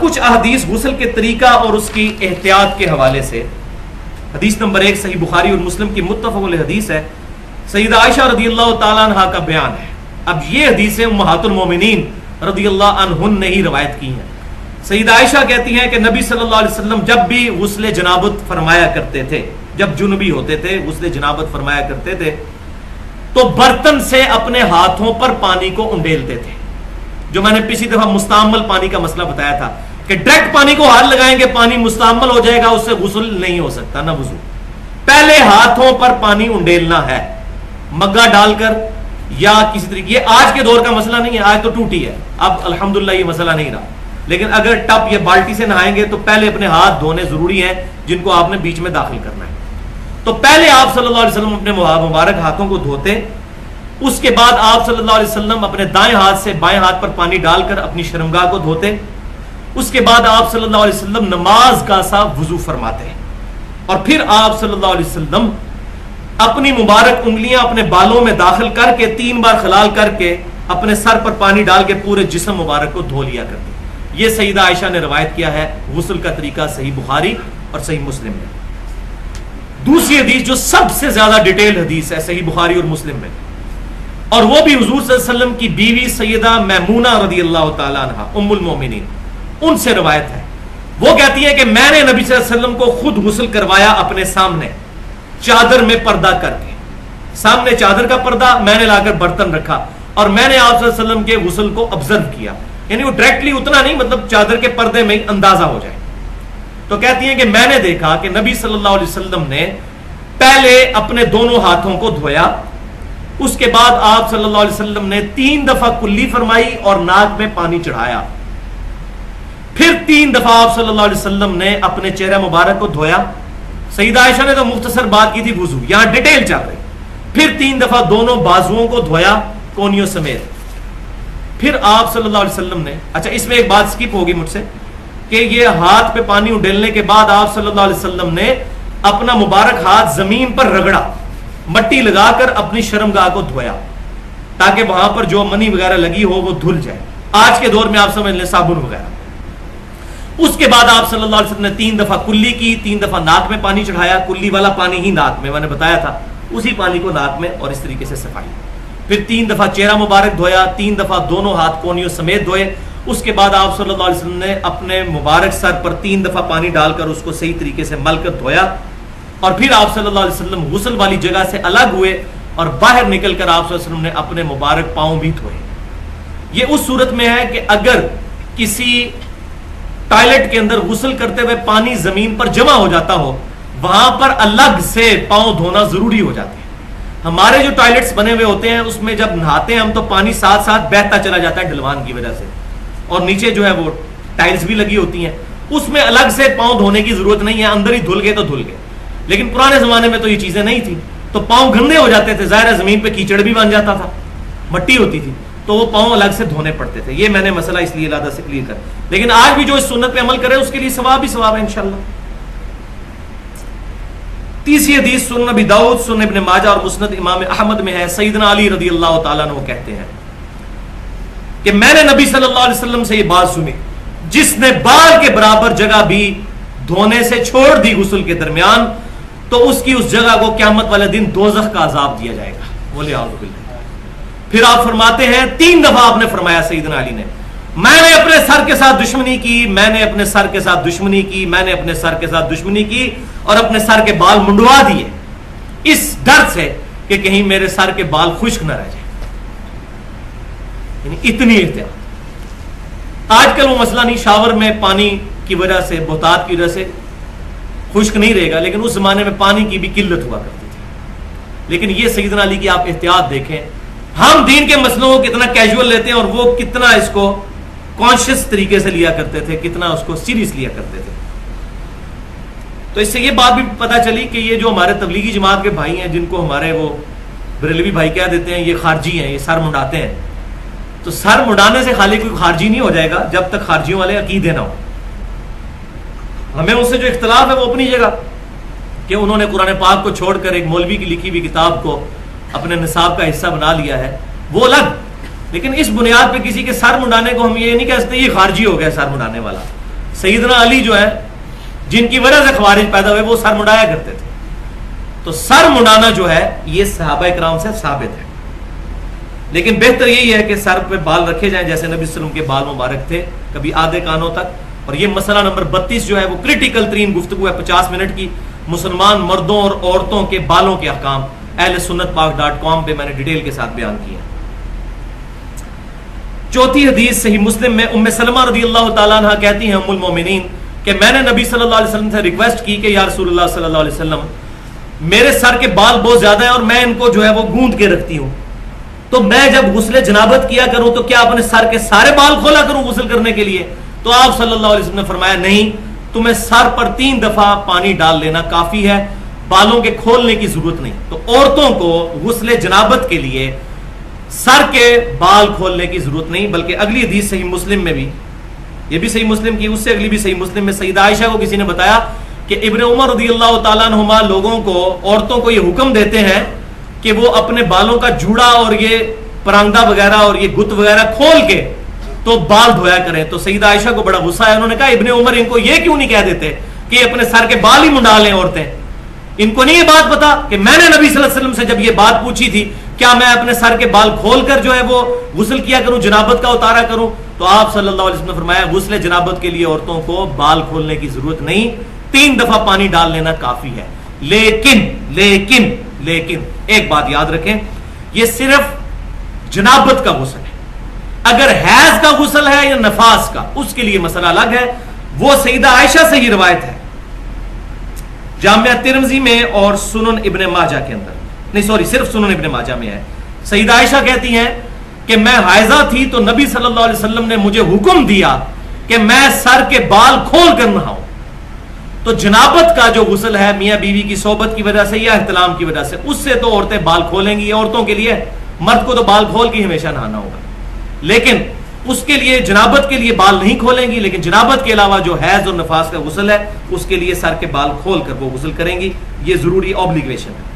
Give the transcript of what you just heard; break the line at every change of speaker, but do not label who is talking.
کچھ احادیث غسل کے طریقہ اور اس کی احتیاط کے حوالے سے. حدیث نمبر 1 صحیح بخاری اور مسلم کی متفق علیہ حدیث ہے. سیدہ عائشہ رضی اللہ تعالیٰ عنہ کا بیان ہے. اب یہ حدیثیں امہات المومنین رضی اللہ عنہن نے ہی روایت کی ہیں. سیدہ عائشہ کہتی ہیں کہ نبی صلی اللہ علیہ وسلم جب بھی غسل جنابت فرمایا کرتے تھے، جب جنبی ہوتے تھے غسل جنابت فرمایا کرتے تھے، تو برتن سے اپنے ہاتھوں پر پانی کو انڈیلتے تھے. جو میں نے پچھلی دفعہ مستعمل پانی کا مسئلہ بتایا تھا کہ ڈائریکٹ پانی کو ہاتھ لگائیں گے پانی مستعمل ہو جائے گا، اس سے غسل نہیں ہو سکتا نہ وضو. پہلے ہاتھوں پر پانی انڈیلنا ہے، مگا ڈال کر یا کسی طریقے. یہ آج کے دور کا مسئلہ نہیں ہے، آج تو ٹوٹی ہے، اب الحمدللہ یہ مسئلہ نہیں رہا. لیکن اگر ٹپ یا بالٹی سے نہائیں گے تو پہلے اپنے ہاتھ دھونے ضروری ہیں، جن کو آپ نے بیچ میں داخل کرنا ہے. تو پہلے آپ صلی اللہ علیہ وسلم اپنے مبارک ہاتھوں کو دھوتے. اس کے بعد آپ صلی اللہ علیہ وسلم اپنے دائیں ہاتھ سے بائیں ہاتھ پر پانی ڈال کر اپنی شرمگاہ کو دھوتے. اس کے بعد آپ صلی اللہ علیہ وسلم نماز کا سا وضو فرماتے. اور پھر آپ صلی اللہ علیہ وسلم اپنی مبارک انگلیاں اپنے بالوں میں داخل کر کے 3 بار خلال کر کے اپنے سر پر پانی ڈال کے پورے جسم مبارک کو دھو لیا کرتے. یہ سیدہ عائشہ نے روایت کیا ہے غسل کا طریقہ صحیح بخاری اور صحیح مسلم میں. دوسری حدیث جو سب سے زیادہ ڈیٹیل حدیث ہے صحیح بخاری اور مسلم میں، اور وہ بھی حضور صلی اللہ علیہ وسلم کی بیوی سیدہ میمونہ رضی اللہ تعالی عنہ ام المومنین ان سے روایت ہے. وہ کہتی ہے کہ میں نے نبی صلی اللہ علیہ وسلم کو خود غسل کروایا اپنے سامنے چادر میں پردہ کر کے. سامنے چادر کا پردہ میں نے لا کر برتن رکھا اور میں نے آپ صلی اللہ علیہ وسلم کے غسل کو آبزرو کیا. یعنی وہ ڈائریکٹلی اتنا نہیں، مطلب چادر کے پردے میں اندازہ ہو جائے. تو کہتی ہیں کہ میں نے دیکھا کہ نبی صلی اللہ علیہ وسلم نے پہلے اپنے دونوں ہاتھوں کو دھویا. اس کے بعد آپ صلی اللہ علیہ وسلم نے 3 دفعہ کلی فرمائی اور ناک میں پانی چڑھایا. پھر 3 دفعہ آپ صلی اللہ علیہ وسلم نے اپنے چہرہ مبارک کو دھویا. سیدہ عائشہ نے تو مختصر بات کی تھی وضو، یہاں ڈیٹیل چل رہی. پھر 3 دفعہ دونوں بازوؤں کو دھویا کونیوں سمیت. پھر آپ صلی اللہ علیہ وسلم نے، اچھا اس میں ایک بات سکپ ہوگی مجھ سے کہ یہ ہاتھ پہ پانی اڈیلنے کے بعد آپ صلی اللہ علیہ وسلم نے اپنا مبارک ہاتھ زمین پر رگڑا، مٹی لگا کر اپنی شرمگاہ کو دھویا تاکہ وہاں پر جو منی وغیرہ لگی ہو وہ دھل جائے. آج کے دور میں آپ سمجھ لیں صابن وغیرہ. اس کے بعد آپ صلی اللہ علیہ وسلم نے 3 دفعہ کلی کی، 3 دفعہ ناک میں پانی چڑھایا. کلی والا پانی ہی ناک میں، میں نے بتایا تھا، اسی پانی کو ناک میں اور اس طریقے سے صفائی. پھر 3 دفعہ چہرہ مبارک دھویا، 3 دفعہ دونوں ہاتھ کونیوں سمیت دھوئے. اس کے بعد آپ صلی اللہ علیہ وسلم نے اپنے مبارک سر پر 3 دفعہ پانی ڈال کر اس کو صحیح طریقے سے مل کر دھویا. اور پھر آپ صلی اللہ علیہ وسلم غسل والی جگہ سے الگ ہوئے اور باہر نکل کر آپ صلی اللہ علیہ وسلم نے اپنے مبارک پاؤں بھی دھوئے. یہ اس صورت میں ہے کہ اگر کسی ٹوائلٹ کے اندر غسل کرتے ہوئے پانی زمین پر جمع ہو جاتا ہو، وہاں پر الگ سے پاؤں دھونا ضروری ہو جاتے ہیں. ہمارے جو ٹوائلٹس بنے ہوئے ہوتے ہیں اس میں جب نہاتے ہیں ہم تو پانی ساتھ ساتھ بہتا چلا جاتا ہے ڈھلوان کی وجہ سے، اور نیچے جو ہے وہ ٹائلز بھی لگی ہوتی ہیں، اس میں الگ سے پاؤں دھونے کی ضرورت نہیں ہے، اندر ہی دھل گئے تو دھل گئے. لیکن پرانے زمانے میں تو یہ چیزیں نہیں تھیں، تو پاؤں گندے ہو جاتے تھے، ظاہر ہے زمین پہ کیچڑ بھی بن جاتا تھا، مٹی ہوتی تھی، تو وہ پاؤں الگ سے دھونے پڑتے تھے. یہ میں نے مسئلہ اس لیے علیحدہ سے کلیئر کر. لیکن آج بھی جو اس سنت پہ عمل کرے اس کے لیے ثواب ہی ثواب ہے انشاءاللہ. تیسری حدیث سنن ابی داؤد، سنن ابن ماجہ اور مسند امام احمد میں ہے. سیدنا علی رضی اللہ تعالیٰ عنہ کہتے ہیں کہ میں نے نبی صلی اللہ علیہ وسلم سے یہ بات سنی، جس نے بال کے برابر جگہ بھی دھونے سے چھوڑ دی غسل کے درمیان تو اس کی اس جگہ کو قیامت والے دن دوزخ کا عذاب دیا جائے گا. بولے اعوذ باللہ. پھر آپ فرماتے ہیں 3 دفعہ آپ نے فرمایا سیدنا علی نے، میں نے اپنے سر کے ساتھ دشمنی کی، میں نے اپنے سر کے ساتھ دشمنی کی، میں نے اپنے سر کے ساتھ دشمنی کی اور اپنے سر کے بال منڈوا دیے اس ڈر سے کہ کہیں میرے سر کے بال خشک نہ رہ جائیں. یعنی اتنی احتیاط. آج کل وہ مسئلہ نہیں، شاور میں پانی کی وجہ سے، بہتات کی وجہ سے خشک نہیں رہے گا، لیکن اس زمانے میں پانی کی بھی قلت ہوا کرتی تھی. لیکن یہ سیدنا علی کی آپ احتیاط دیکھیں. ہم دین کے مسئلوں کو کتنا کیجول لیتے ہیں اور وہ کتنا اس کو کانشیس طریقے سے لیا کرتے تھے، کتنا اس کو سیریس لیا کرتے تھے. تو اس سے یہ بات بھی پتہ چلی کہ یہ جو ہمارے تبلیغی جماعت کے بھائی ہیں، جن کو ہمارے وہ بریلوی بھائی کہہ دیتے ہیں یہ خارجی ہیں، یہ سر منڈاتے ہیں، تو سر منڈانے سے خالی کوئی خارجی نہیں ہو جائے گا جب تک خارجیوں والے عقیدے نہ ہو. ہمیں اس سے جو اختلاف ہے وہ اپنی جگہ کہ انہوں نے قرآن پاک کو چھوڑ کر ایک مولوی کی لکھی ہوئی کتاب کو اپنے نصاب کا حصہ بنا لیا ہے، وہ الگ. لیکن اس بنیاد پہ کسی کے سر منڈانے کو ہم یہ نہیں کہہ سکتے یہ خارجی ہو گیا سر منڈانے والا. سیدنا علی جو ہے جن کی وجہ سے خوارج پیدا ہوئے وہ سر منڈایا کرتے تھے. تو سر منڈانا جو ہے یہ صحابہ کرام سے ثابت ہے. لیکن بہتر یہی ہے کہ سر پہ بال رکھے جائیں جیسے نبی صلی اللہ علیہ وسلم کے بال مبارک تھے, کبھی آدھے کانوں تک. اور یہ مسئلہ نمبر 32 جو ہے وہ کریٹیکل ترین گفتگو ہے 50 منٹ کی, مسلمان مردوں اور عورتوں کے بالوں کے احکام. اہل سنت پاک.com پہ میں نے ڈیٹیل کے ساتھ بیان کیا. چوتھی حدیث صحیح مسلم میں ام سلمہ رضی اللہ تعالیٰ عنہ کہتی ہیں ام المومنین کہ میں نے نبی صلی اللہ علیہ وسلم سے ریکویسٹ کی کہ یا رسول اللہ صلی اللہ علیہ وسلم میرے سر کے بال بہت زیادہ ہیں اور میں ان کو جو ہے وہ گوند کے رکھتی ہوں, تو میں جب غسل جنابت کیا کروں تو کیا اپنے سر کے سارے بال کھولا کروں غسل کرنے کے لیے؟ تو آپ صلی اللہ علیہ وسلم نے فرمایا نہیں, تمہیں سر پر 3 دفعہ پانی ڈال لینا کافی ہے, بالوں کے کھولنے کی ضرورت نہیں. تو عورتوں کو غسل جنابت کے لیے سر کے بال کھولنے کی ضرورت نہیں. بلکہ اگلی حدیث صحیح مسلم میں بھی, یہ بھی صحیح مسلم کی, اس سے اگلی بھی صحیح مسلم میں سیدہ عائشہ کو کسی نے بتایا کہ ابن عمر رضی اللہ تعالیٰ عنہما لوگوں کو, عورتوں کو یہ حکم دیتے ہیں کہ وہ اپنے بالوں کا جوڑا اور یہ پراندہ وغیرہ اور یہ گت وغیرہ کھول کے تو بال دھویا کریں. تو سیدہ عائشہ کو بڑا غصہ ہے, انہوں نے کہا ابن عمر ان کو یہ کیوں نہیں کہہ دیتے کہ اپنے سر کے بال ہی منڈا لیں عورتیں؟ ان کو نہیں یہ بات پتا کہ میں نے نبی صلی اللہ علیہ وسلم سے جب یہ بات پوچھی تھی کیا میں اپنے سر کے بال کھول کر جو ہے وہ غسل کیا کروں, جنابت کا اتارا کروں؟ تو آپ صلی اللہ علیہ وسلم نے فرمایا غسل جنابت کے لیے عورتوں کو بال کھولنے کی ضرورت نہیں, 3 دفعہ پانی ڈال لینا کافی ہے. لیکن لیکن لیکن ایک بات یاد رکھیں, یہ صرف جنابت کا غسل ہے. اگر حیض کا غسل ہے یا نفاس کا, اس کے لیے مسئلہ الگ ہے. وہ سیدہ عائشہ سے ہی روایت ہے جامعہ ترمذی میں اور سنن ابن ماجہ کے اندر, نہیں سوری صرف سنن ابن ماجہ میں ہے. سیدہ عائشہ کہتی ہیں کہ میں حائضہ تھی تو نبی صلی اللہ علیہ وسلم نے مجھے حکم دیا کہ میں سر کے بال کھول کر نہاؤں. تو جنابت کا جو غسل ہے میاں بیوی کی صحبت کی وجہ سے یا احتلام کی وجہ سے, اس سے تو عورتیں بال کھولیں گی, عورتوں کے لیے, مرد کو تو بال کھول کے ہمیشہ نہانا ہوگا. لیکن اس کے لیے جنابت کے لیے بال نہیں کھولیں گی, لیکن جنابت کے علاوہ جو حیض اور نفاس کا غسل ہے اس کے لیے سر کے بال کھول کر وہ غسل کریں گی. یہ ضروری اوبلیگیشن ہے.